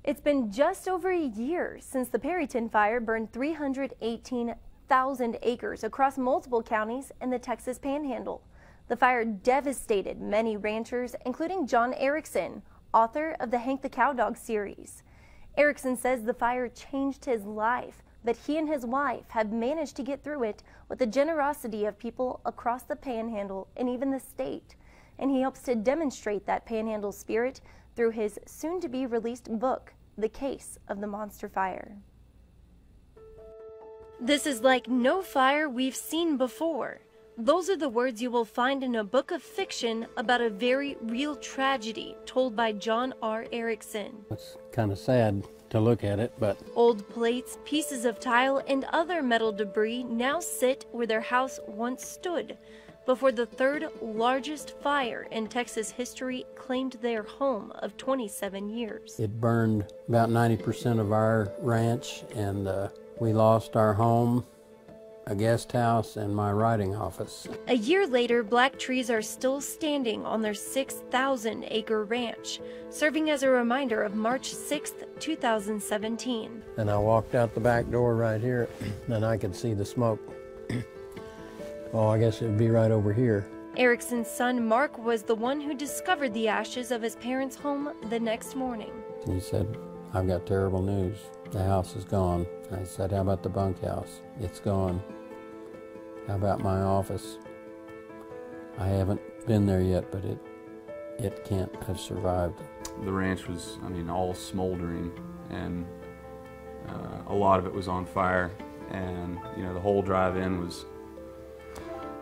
It's been just over a year since the Perryton fire burned 318,000 acres across multiple counties in the Texas Panhandle. The fire devastated many ranchers, including John Erickson, author of the Hank the Cowdog series. Erickson says the fire changed his life, but he and his wife have managed to get through it with the generosity of people across the Panhandle and even the state. And he hopes to demonstrate that Panhandle spirit through his soon-to-be-released book, The Case of the Monster Fire. This is like no fire we've seen before. Those are the words you will find in a book of fiction about a very real tragedy told by John R. Erickson. It's kind of sad to look at it, but old plates, pieces of tile, and other metal debris now sit where their house once stood, before the third largest fire in Texas history claimed their home of 27 years. It burned about 90% of our ranch, and we lost our home, a guest house, and my writing office. A year later, black trees are still standing on their 6,000-acre ranch, serving as a reminder of March 6, 2017. And I walked out the back door right here, and I could see the smoke. Well, I guess it would be right over here. Erickson's son, Mark, was the one who discovered the ashes of his parents' home the next morning. He said, "I've got terrible news. The house is gone." I said, "How about the bunkhouse?" "It's gone." "How about my office?" "I haven't been there yet, but it can't have survived." The ranch was, all smoldering, and a lot of it was on fire, and the whole drive-in was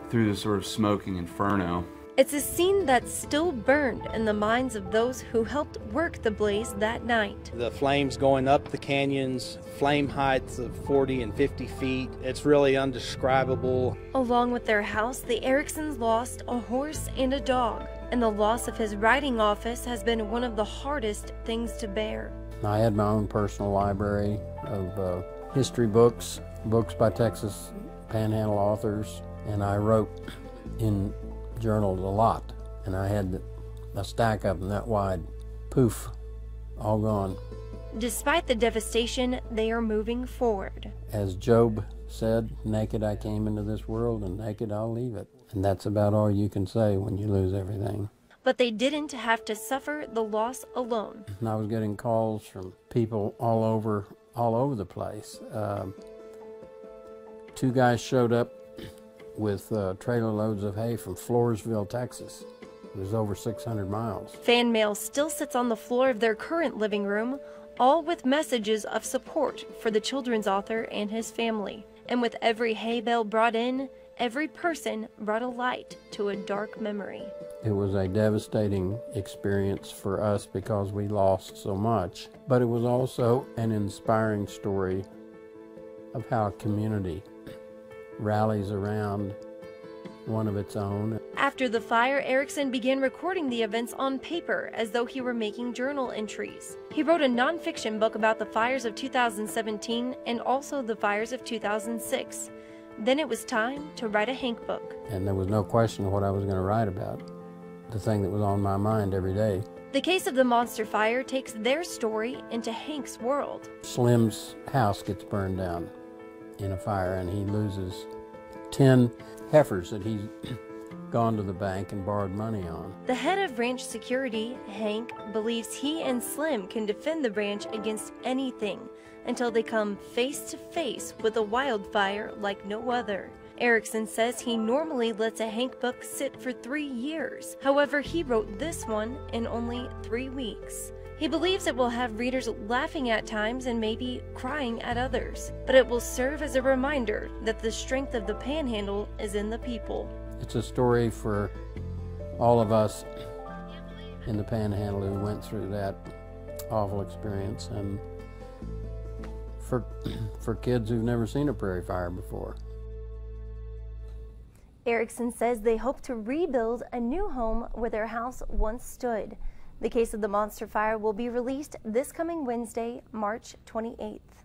through this sort of smoking inferno. It's a scene that's still burned in the minds of those who helped work the blaze that night. The flames going up the canyons, flame heights of 40 and 50 feet. It's really indescribable. Along with their house, the Ericksons lost a horse and a dog, and the loss of his writing office has been one of the hardest things to bear. I had my own personal library of history books by Texas Panhandle authors, and I wrote in journals a lot, and I had a stack of them that wide. Poof, all gone. Despite the devastation, they are moving forward. As Job said, "Naked I came into this world, and naked I'll leave it." And that's about all you can say when you lose everything. But they didn't have to suffer the loss alone. And I was getting calls from people all over the place. Two guys showed up with trailer loads of hay from Floresville, Texas. It was over 600 miles. Fan mail still sits on the floor of their current living room, all with messages of support for the children's author and his family. And with every hay bale brought in, every person brought a light to a dark memory. It was a devastating experience for us because we lost so much, but it was also an inspiring story of how a community rallies around one of its own. After the fire, Erickson began recording the events on paper as though he were making journal entries. He wrote a nonfiction book about the fires of 2017 and also the fires of 2006. Then it was time to write a Hank book. And there was no question of what I was going to write about, the thing that was on my mind every day. The Case of the Monster Fire takes their story into Hank's world. Slim's house gets burned down in a fire, and he loses 10 heifers that he's gone to the bank and borrowed money on. The head of ranch security, Hank, believes he and Slim can defend the ranch against anything until they come face to face with a wildfire like no other. Erickson says he normally lets a Hank book sit for 3 years. However, he wrote this one in only 3 weeks. He believes it will have readers laughing at times and maybe crying at others, but it will serve as a reminder that the strength of the Panhandle is in the people. It's a story for all of us in the Panhandle who went through that awful experience, and for kids who've never seen a prairie fire before. Erickson says they hope to rebuild a new home where their house once stood. The Case of the Monster Fire will be released this coming Wednesday, March 28th.